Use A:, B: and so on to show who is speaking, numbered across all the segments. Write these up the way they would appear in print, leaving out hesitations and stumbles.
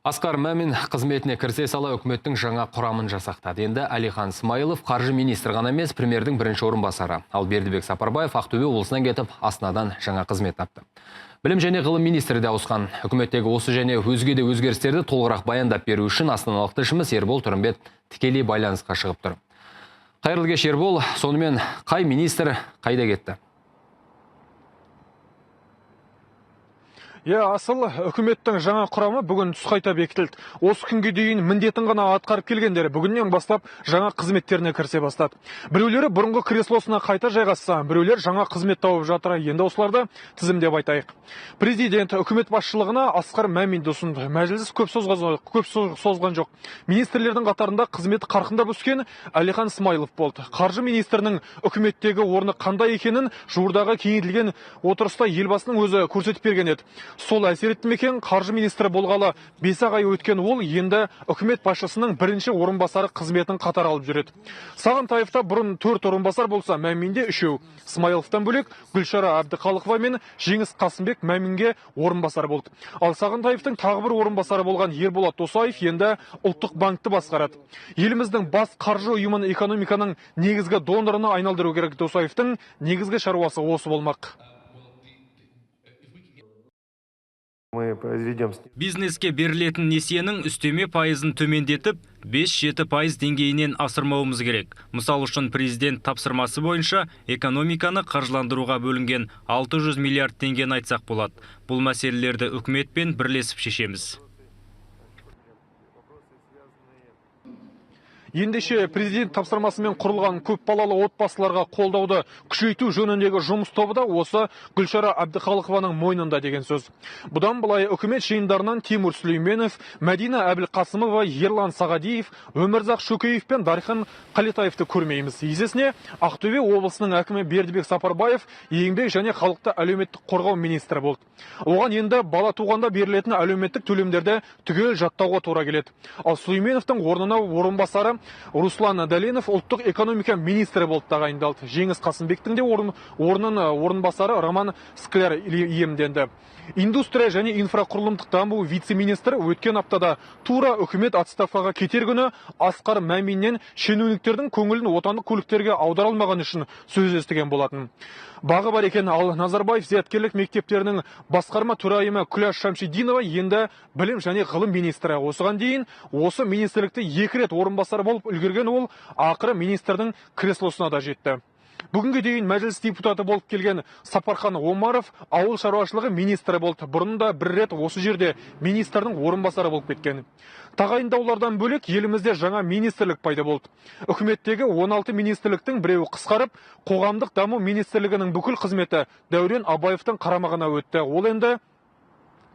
A: Асқар Мамин қызметіне кірісе сала үкіметтің жаңа құрамын жасақтады. Енді Әлихан Смайылов қаржы министр ғана емес, премьердің бірінші орынбасары. Ал Бердібек Сапарбаев Ақтөбе облысынан кетіп, Астанадан жаңа қызмет тапты. Білім және ғылым министрі де ауысқан. Үкіметтегі осы және өзге де өзгерістерді толығырақ баяндап беру үшін астаналық тілшіміз Ербол Тұрымбет тікелей байланысқа шығып тұр. Қайырлы кеш, Ербол. Сонымен қай министр қайда кетті?
B: Асыл үкіметтің жаңа құрамы бүгін түс қайта бекітілді. Осы күнге дейін міндетін ғана атқарып келгендері бүгіннен бастап жаңа қызметтеріне кірісе бастады. Біреулері бұрынғы креслосына қайта жайғасса, біреулер жаңа қызмет тауып жатыр. Енді осыларды тізімдеп айтайық. Президент үкімет басшылығына Асқар Маминді ұсынды. Мәжіліс көп созған жоқ. Министрлердің қатарында қызметі қарқындап өскен Әлихан Смайылов болды. Қаржы министрінің үкіметтегі орны қандай екенін жуырдағы кеңейтілген отырыста елбасының өзі көрсетіп берген еді. Сол әсер етті ме екен, қаржы министрі болғалы 5 ай өткен ол енді үкімет басшысының бірінші орынбасары қызметін қатар алып жүреді. Сағынтаевта бұрын 4 орынбасар болса, Маминде 3. Смайыловтан бөлек Гүлшара Әбдіқалықова мен Жеңіс Қасымбек Маминге орынбасар болды. Ал Сағынтаевтың тағы бір орынбасары болған Ерболат Досаев енді ұлттық банкті басқарады. Еліміздің бас қаржы ұйымын экономиканың негізгі донорына айналдыру керек. Досаевтың негізгі шаруасы осы болмақ.
C: Бизнеске берілетін несиенің үстеме пайызын төмендетіп, 5-7% деңгейінен асырмауымыз керек. Мысал үшін президент тапсырмасы бойынша экономиканы қаржыландыруға бөлінген 600 миллиард теңгені айтсақ болады. Бұл мәселелерді үкіметпен бірлесіп шешеміз.
B: Ендеше президент тапсырмасымен құрылған көпбалалы отбасыларға қолдауды күшейту жөніндегі жұмыс тобы да осы Гүлшара Әбдіқалықованың мойнында деген сөз. Бұдан былай үкімет жиындарынан Тимур Сүлейменов, Мәдина Әбілқасымова, Ерлан Сағадиев, Өмірзақ Шөкеев пен Дархан Қалетаевты көрмейміз. Есесіне Ақтөбе облысының әкімі Бердібек Сапарбаев еңбек және халықты әлеуметтік қорғау министрі болды. Оған енді бала туғанда берілетін әлеуметтік төлемдерді түгел жаттауға тура келеді. Ал Сүлейменовтың орнына орынбасары Руслан Дәленов ұлттық экономика министрі болып тағайындалды. Жеңіс Қасымбектің де орынбасары Роман Скляр иемденді. Индустрия және инфрақұрылымдық даму вице-министрі өткен аптада тура үкімет отставкаға кетер күні Асқар Маминнен шенеуніктердің көңілін отандық көліктерге аудара алмаған үшін сөз естіген болатын. Бағы бар екен. Ал Назарбаев зияткерлік мектептерінің басқарма төрайымы Күләш Шамшидинова енді білім және ғылым министрі. Осыған дейін осы министрлікте 2 рет орынбасар болып үлгерген ол ақыры министрдің креслосына да жетті. Бүгінге дейін мәжіліс депутаты болып келген Сапархан Омаров ауыл шаруашылығы министрі болды. Бұрында 1 рет осы жерде министрдің орынбасары болып кеткен. Тағайындаулардан бөлек елімізде жаңа министрлік пайда болды. Үкіметтегі 16 министрліктің біреуі қысқарып, қоғамдық даму министрлігінің бүкіл қызметі Дәурен Абаевтың қарамағына өтті.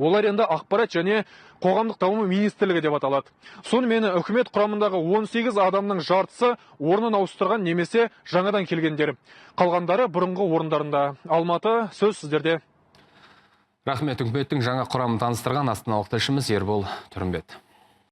B: Олар енді ақпарат және қоғамдық даму министрлігі деп аталады. Сонымен үкімет құрамындағы 18 адамның жартысы орнын ауыстырған немесе жаңадан келгендер. Қалғандары бұрынғы орындарында. Алматы, сөз сіздерде.
A: Рахмет, үкіметтің жаңа құрамын таныстырған астаналық тілшіміз Ербол Тұрымбет.